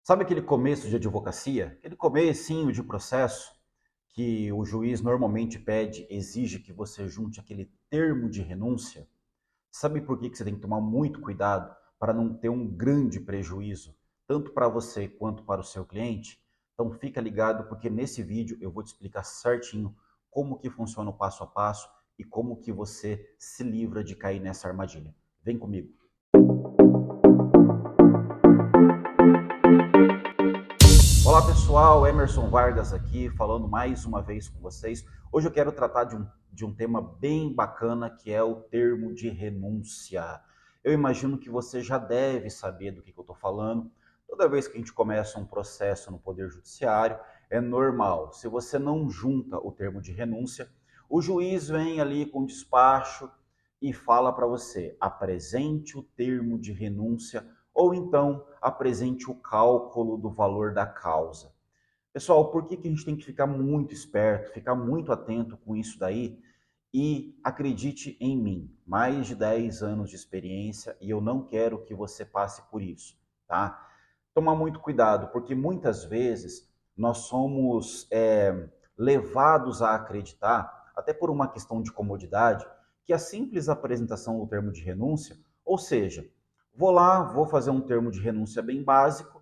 Sabe aquele começo de advocacia? Aquele comecinho de processo que o juiz normalmente pede, exige que você junte aquele termo de renúncia? Sabe por que você tem que tomar muito cuidado para não ter um grande prejuízo, tanto para você quanto para o seu cliente? Então fica ligado porque nesse vídeo eu vou te explicar certinho como que funciona o passo a passo e como que você se livra de cair nessa armadilha. Vem comigo. Olá pessoal, Emerson Vargas aqui, falando mais uma vez com vocês. Hoje eu quero tratar de um tema bem bacana que é o termo de renúncia. Eu imagino que você já deve saber do que eu estou falando. Toda vez que a gente começa um processo no Poder Judiciário, é normal. Se você não junta o termo de renúncia, o juiz vem ali com despacho e fala para você: apresente o termo de renúncia ou então apresente o cálculo do valor da causa. Pessoal, por que a gente tem que ficar muito esperto, ficar muito atento com isso daí? E acredite em mim, mais de 10 anos de experiência e eu não quero que você passe por isso, tá? Tomar muito cuidado, porque muitas vezes nós somos levados a acreditar, até por uma questão de comodidade, que a simples apresentação do termo de renúncia, ou seja, vou lá, vou fazer um termo de renúncia bem básico,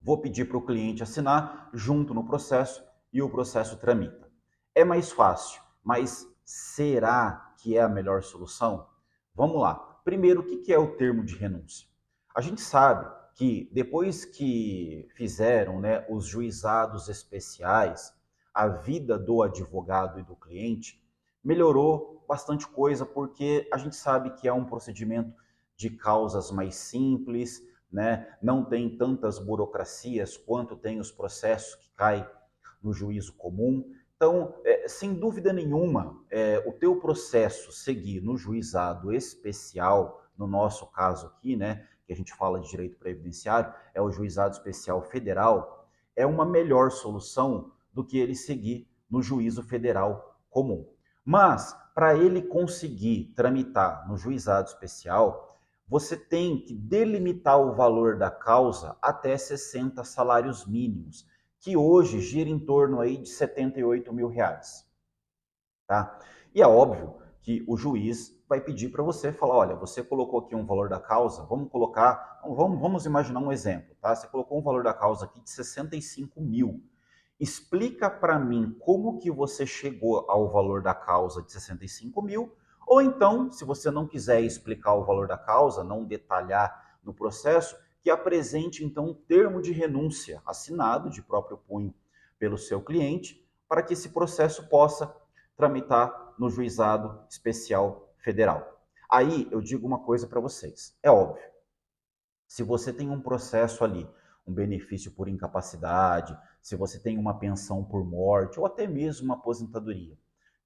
vou pedir para o cliente assinar junto no processo e o processo tramita. É mais fácil, mas será que é a melhor solução? Vamos lá. Primeiro, o que é o termo de renúncia? A gente sabe que depois que fizeram, né, os juizados especiais, a vida do advogado e do cliente melhorou bastante coisa, porque a gente sabe que é um procedimento de causas mais simples, né? Não tem tantas burocracias quanto tem os processos que caem no juízo comum. Então, sem dúvida nenhuma, o teu processo seguir no juizado especial, no nosso caso aqui, né, que a gente fala de direito previdenciário, é o juizado especial federal, é uma melhor solução do que ele seguir no juízo federal comum. Mas, para ele conseguir tramitar no juizado especial, você tem que delimitar o valor da causa até 60 salários mínimos, que hoje gira em torno aí de 78 mil reais. Tá? E é óbvio que o juiz vai pedir para você falar, olha, você colocou aqui um valor da causa, vamos colocar, vamos imaginar um exemplo, tá? Você colocou um valor da causa aqui de 65 mil. Explica para mim como que você chegou ao valor da causa de 65 mil, ou então, se você não quiser explicar o valor da causa, não detalhar no processo, que apresente então um termo de renúncia assinado de próprio punho pelo seu cliente, para que esse processo possa tramitar no juizado especial federal. Aí eu digo uma coisa para vocês, é óbvio, se você tem um processo ali, um benefício por incapacidade, se você tem uma pensão por morte ou até mesmo uma aposentadoria,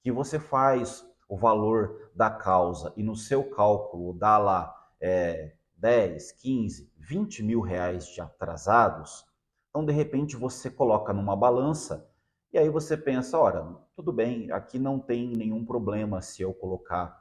que você faz o valor da causa e no seu cálculo dá lá 10, 15, 20 mil reais de atrasados, então de repente você coloca numa balança e aí você pensa, ora, tudo bem, aqui não tem nenhum problema se eu colocar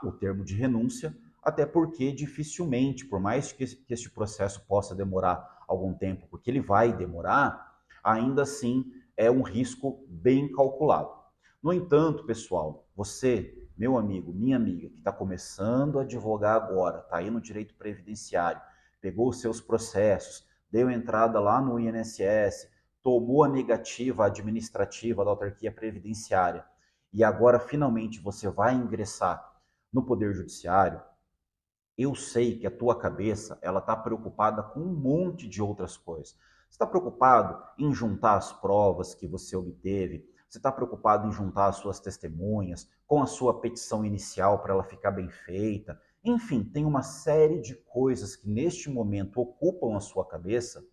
o termo de renúncia, até porque dificilmente, por mais que este processo possa demorar algum tempo, porque ele vai demorar, ainda assim é um risco bem calculado. No entanto, pessoal, você, meu amigo, minha amiga, que está começando a advogar agora, está aí no direito previdenciário, pegou os seus processos, deu entrada lá no INSS, tomou a negativa administrativa da autarquia previdenciária e agora finalmente você vai ingressar no Poder Judiciário, eu sei que a tua cabeça ela está preocupada com um monte de outras coisas. Você está preocupado em juntar as provas que você obteve, você está preocupado em juntar as suas testemunhas, com a sua petição inicial para ela ficar bem feita. Enfim, tem uma série de coisas que neste momento ocupam a sua cabeça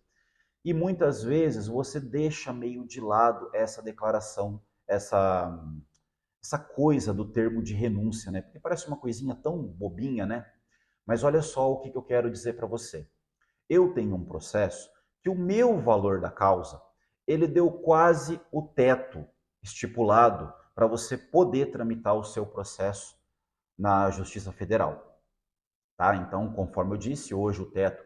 e muitas vezes você deixa meio de lado essa declaração, essa coisa do termo de renúncia, né? Porque parece uma coisinha tão bobinha, né? Mas olha só o que eu quero dizer para você. Eu tenho um processo que o meu valor da causa, ele deu quase o teto estipulado para você poder tramitar o seu processo na Justiça Federal. Tá? Então, conforme eu disse, hoje o teto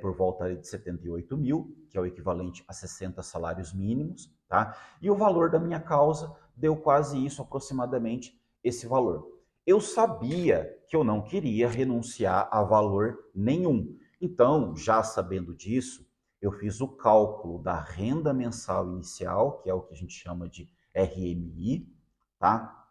por volta de 78 mil, que é o equivalente a 60 salários mínimos, tá? E o valor da minha causa deu quase isso, aproximadamente esse valor. Eu sabia que eu não queria renunciar a valor nenhum. Então, já sabendo disso, eu fiz o cálculo da renda mensal inicial, que é o que a gente chama de RMI, tá?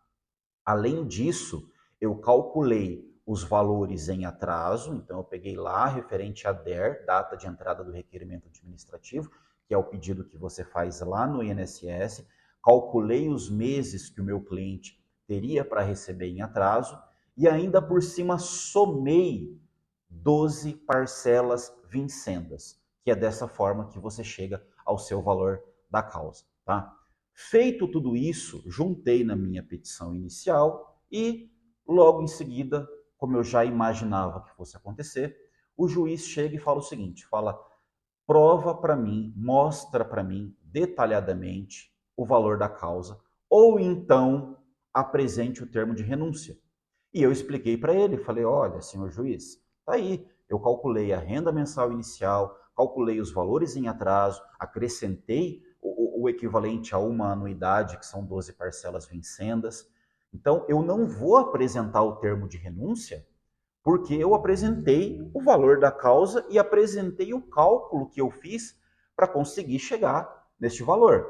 Além disso, eu calculei os valores em atraso, então eu peguei lá referente a DER, data de entrada do requerimento administrativo, que é o pedido que você faz lá no INSS, calculei os meses que o meu cliente teria para receber em atraso e ainda por cima somei 12 parcelas vincendas, que é dessa forma que você chega ao seu valor da causa, tá? Feito tudo isso, juntei na minha petição inicial e logo em seguida, como eu já imaginava que fosse acontecer, o juiz chega e fala o seguinte, fala: prova para mim, mostra para mim detalhadamente o valor da causa, ou então apresente o termo de renúncia. E eu expliquei para ele, falei: olha, senhor juiz, tá aí, eu calculei a renda mensal inicial, calculei os valores em atraso, acrescentei o equivalente a uma anuidade, que são 12 parcelas vincendas. Então, eu não vou apresentar o termo de renúncia porque eu apresentei o valor da causa e apresentei o cálculo que eu fiz para conseguir chegar neste valor,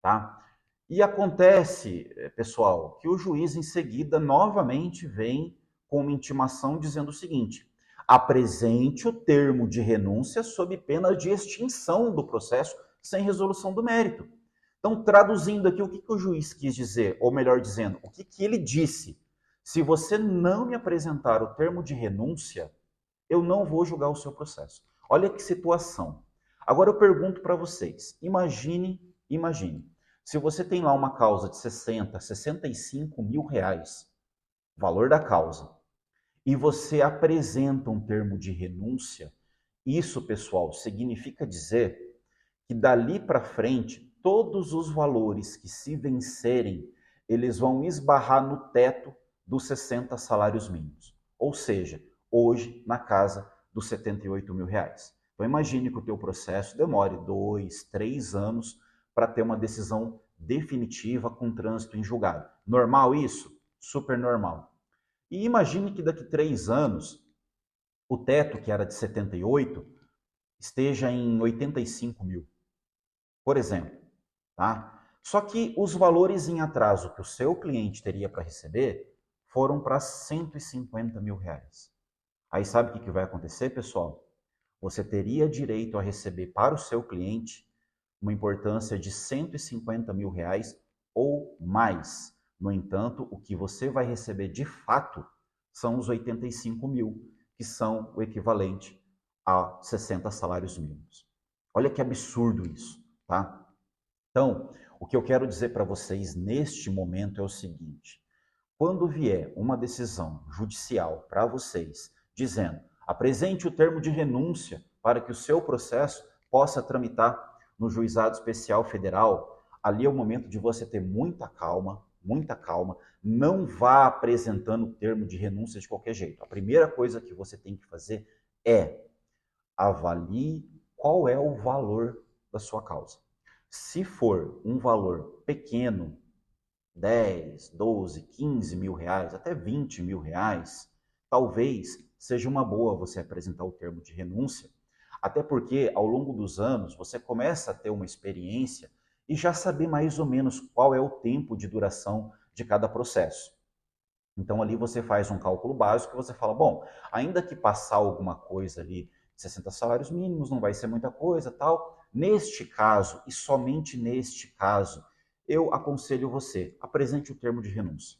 tá? E acontece, pessoal, que o juiz em seguida novamente vem com uma intimação dizendo o seguinte: apresente o termo de renúncia sob pena de extinção do processo sem resolução do mérito. Então, traduzindo aqui, o que o juiz quis dizer, ou melhor dizendo, o que ele disse? Se você não me apresentar o termo de renúncia, eu não vou julgar o seu processo. Olha que situação. Agora eu pergunto para vocês, imagine, se você tem lá uma causa de 60, 65 mil reais, valor da causa, e você apresenta um termo de renúncia, isso, pessoal, significa dizer que dali para frente, todos os valores que se vencerem, eles vão esbarrar no teto dos 60 salários mínimos. Ou seja, hoje na casa dos 78 mil reais. Então imagine que o teu processo demore 2, 3 anos para ter uma decisão definitiva com trânsito em julgado. Normal isso? Super normal. E imagine que daqui 3 anos, o teto, que era de 78, esteja em 85 mil, por exemplo. Tá? Só que os valores em atraso que o seu cliente teria para receber foram para 150 mil reais. Aí sabe o que vai acontecer, pessoal? Você teria direito a receber para o seu cliente uma importância de 150 mil reais ou mais. No entanto, o que você vai receber de fato são os 85 mil, que são o equivalente a 60 salários mínimos. Olha que absurdo isso, tá? Então, o que eu quero dizer para vocês neste momento é o seguinte: quando vier uma decisão judicial para vocês dizendo apresente o termo de renúncia para que o seu processo possa tramitar no Juizado Especial Federal, ali é o momento de você ter muita calma, não vá apresentando o termo de renúncia de qualquer jeito. A primeira coisa que você tem que fazer é avalie qual é o valor da sua causa. Se for um valor pequeno, 10, 12, 15 mil reais, até 20 mil reais, talvez seja uma boa você apresentar o termo de renúncia, até porque ao longo dos anos você começa a ter uma experiência e já saber mais ou menos qual é o tempo de duração de cada processo. Então ali você faz um cálculo básico e você fala, bom, ainda que passar alguma coisa ali, 60 salários mínimos, não vai ser muita coisa, tal. Neste caso, e somente neste caso, eu aconselho você, apresente o termo de renúncia.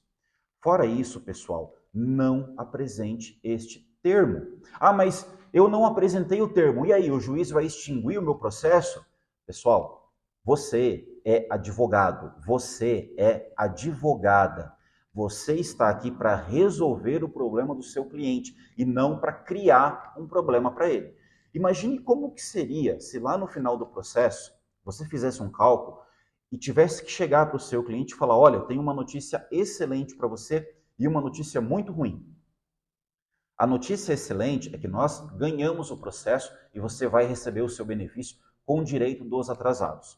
Fora isso, pessoal, não apresente este termo. Ah, mas eu não apresentei o termo. E aí, o juiz vai extinguir o meu processo? Pessoal, você é advogado, você é advogada. Você está aqui para resolver o problema do seu cliente e não para criar um problema para ele. Imagine como que seria se lá no final do processo você fizesse um cálculo e tivesse que chegar para o seu cliente e falar, olha, eu tenho uma notícia excelente para você e uma notícia muito ruim. A notícia excelente é que nós ganhamos o processo e você vai receber o seu benefício com direito dos atrasados.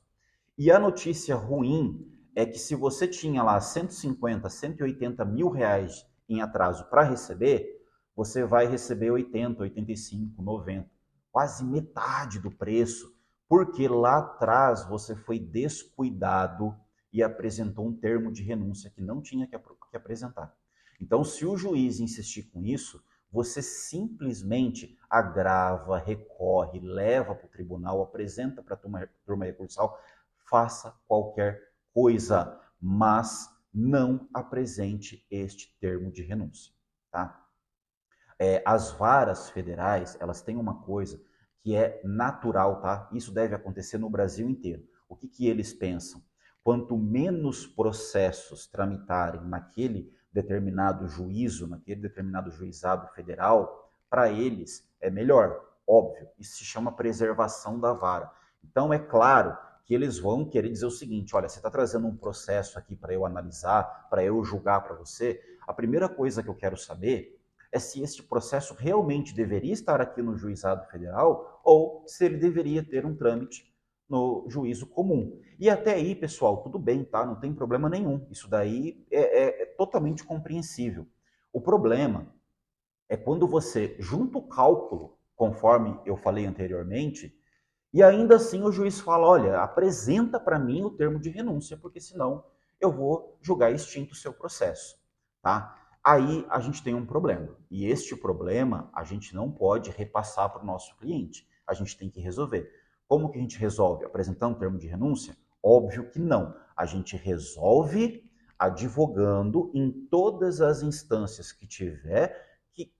E a notícia ruim é que se você tinha lá 150, 180 mil reais em atraso para receber, você vai receber 80, 85, 90, quase metade do preço, porque lá atrás você foi descuidado e apresentou um termo de renúncia que não tinha que apresentar. Então, se o juiz insistir com isso, você simplesmente agrava, recorre, leva para o tribunal, apresenta para a turma recursal, faça qualquer coisa, mas não apresente este termo de renúncia, tá? As varas federais, elas têm uma coisa que é natural, tá? Isso deve acontecer no Brasil inteiro. O que eles pensam? Quanto menos processos tramitarem naquele determinado juízo, naquele determinado juizado federal, para eles é melhor, óbvio. Isso se chama preservação da vara. Então, é claro que eles vão querer dizer o seguinte: olha, você está trazendo um processo aqui para eu analisar, para eu julgar para você. A primeira coisa que eu quero saber é se este processo realmente deveria estar aqui no juizado federal ou se ele deveria ter um trâmite no juízo comum. E até aí, pessoal, tudo bem, tá? Não tem problema nenhum. Isso daí é totalmente compreensível. O problema é quando você junta o cálculo, conforme eu falei anteriormente, e ainda assim o juiz fala: olha, apresenta para mim o termo de renúncia, porque senão eu vou julgar extinto o seu processo, tá? Aí a gente tem um problema. E este problema a gente não pode repassar para o nosso cliente. A gente tem que resolver. Como que a gente resolve? Apresentando um termo de renúncia? Óbvio que não. A gente resolve advogando em todas as instâncias que tiver que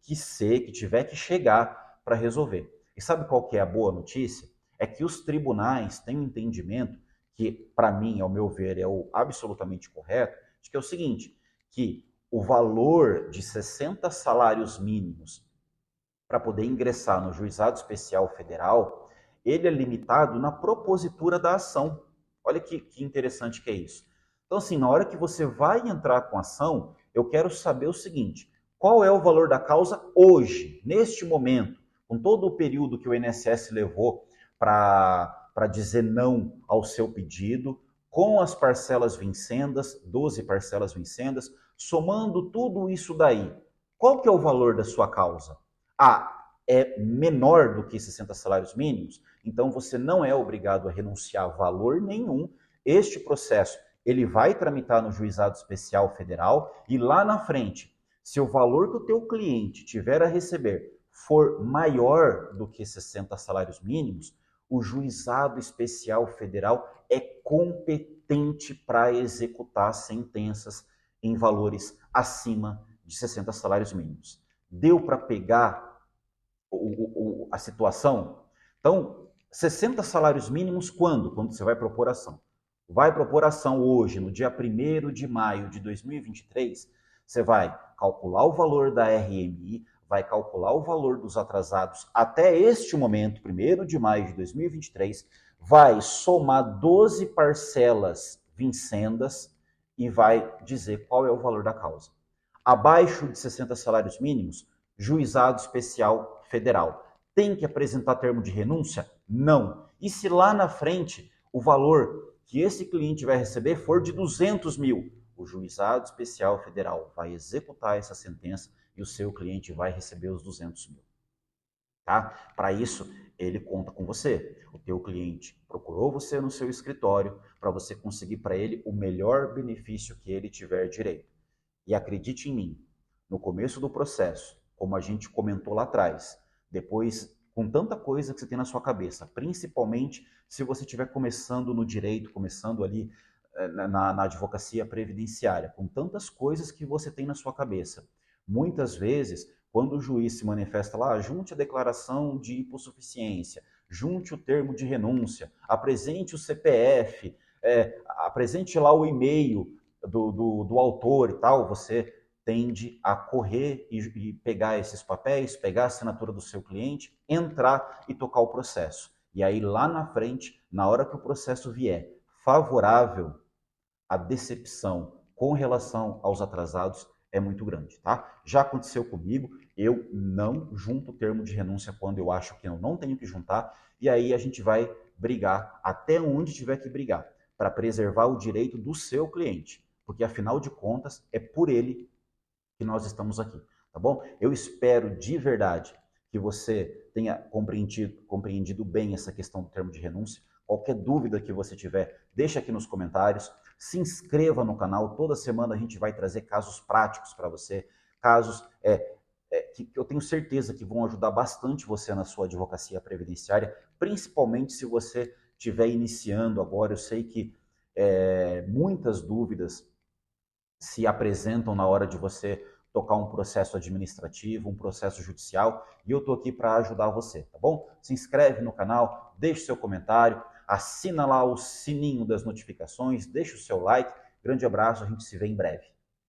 tiver que chegar para resolver. E sabe qual que é a boa notícia? É que os tribunais têm um entendimento que, para mim, ao meu ver, é o absolutamente correto, de que é o seguinte, que o valor de 60 salários mínimos para poder ingressar no juizado especial federal, ele é limitado na propositura da ação. Olha que interessante que é isso. Então, assim, na hora que você vai entrar com a ação, eu quero saber o seguinte: qual é o valor da causa hoje, neste momento, com todo o período que o INSS levou para dizer não ao seu pedido, com as parcelas vincendas, 12 parcelas vincendas, somando tudo isso daí, qual que é o valor da sua causa? É menor do que 60 salários mínimos? Então você não é obrigado a renunciar a valor nenhum. Este processo, ele vai tramitar no juizado especial federal e lá na frente, se o valor que o teu cliente tiver a receber for maior do que 60 salários mínimos, o juizado especial federal é competente para executar sentenças em valores acima de 60 salários mínimos. Deu para pegar a situação? Então, 60 salários mínimos quando? Quando você vai propor ação. Vai propor ação hoje, no dia 1º de maio de 2023, você vai calcular o valor da RMI, vai calcular o valor dos atrasados até este momento, 1º de maio de 2023, vai somar 12 parcelas vincendas e vai dizer qual é o valor da causa. Abaixo de 60 salários mínimos, juizado especial federal. Tem que apresentar termo de renúncia? Não. E se lá na frente o valor que esse cliente vai receber for de 200 mil, o juizado especial federal vai executar essa sentença e o seu cliente vai receber os 200 mil. Tá? Para isso, ele conta com você. O teu cliente procurou você no seu escritório para você conseguir para ele o melhor benefício que ele tiver direito. E acredite em mim, no começo do processo, como a gente comentou lá atrás, depois com tanta coisa que você tem na sua cabeça, principalmente se você estiver começando no direito, começando ali na advocacia previdenciária, com tantas coisas que você tem na sua cabeça. Muitas vezes, quando o juiz se manifesta lá, junte a declaração de hipossuficiência, junte o termo de renúncia, apresente o CPF, apresente lá o e-mail do autor e tal, você tende a correr e pegar esses papéis, pegar a assinatura do seu cliente, entrar e tocar o processo. E aí lá na frente, na hora que o processo vier favorável, a decepção com relação aos atrasados é muito grande, tá? Já aconteceu comigo, eu não junto o termo de renúncia quando eu acho que eu não tenho que juntar, e aí a gente vai brigar até onde tiver que brigar, para preservar o direito do seu cliente, porque afinal de contas é por ele que nós estamos aqui, tá bom? Eu espero de verdade que você tenha compreendido bem essa questão do termo de renúncia. Qualquer dúvida que você tiver, deixa aqui nos comentários. Se inscreva no canal, toda semana a gente vai trazer casos práticos para você, casos que eu tenho certeza que vão ajudar bastante você na sua advocacia previdenciária, principalmente se você estiver iniciando agora. Eu sei que muitas dúvidas se apresentam na hora de você tocar um processo administrativo, um processo judicial, e eu estou aqui para ajudar você, tá bom? Se inscreve no canal, deixe seu comentário, assina lá o sininho das notificações, deixa o seu like. Grande abraço, a gente se vê em breve.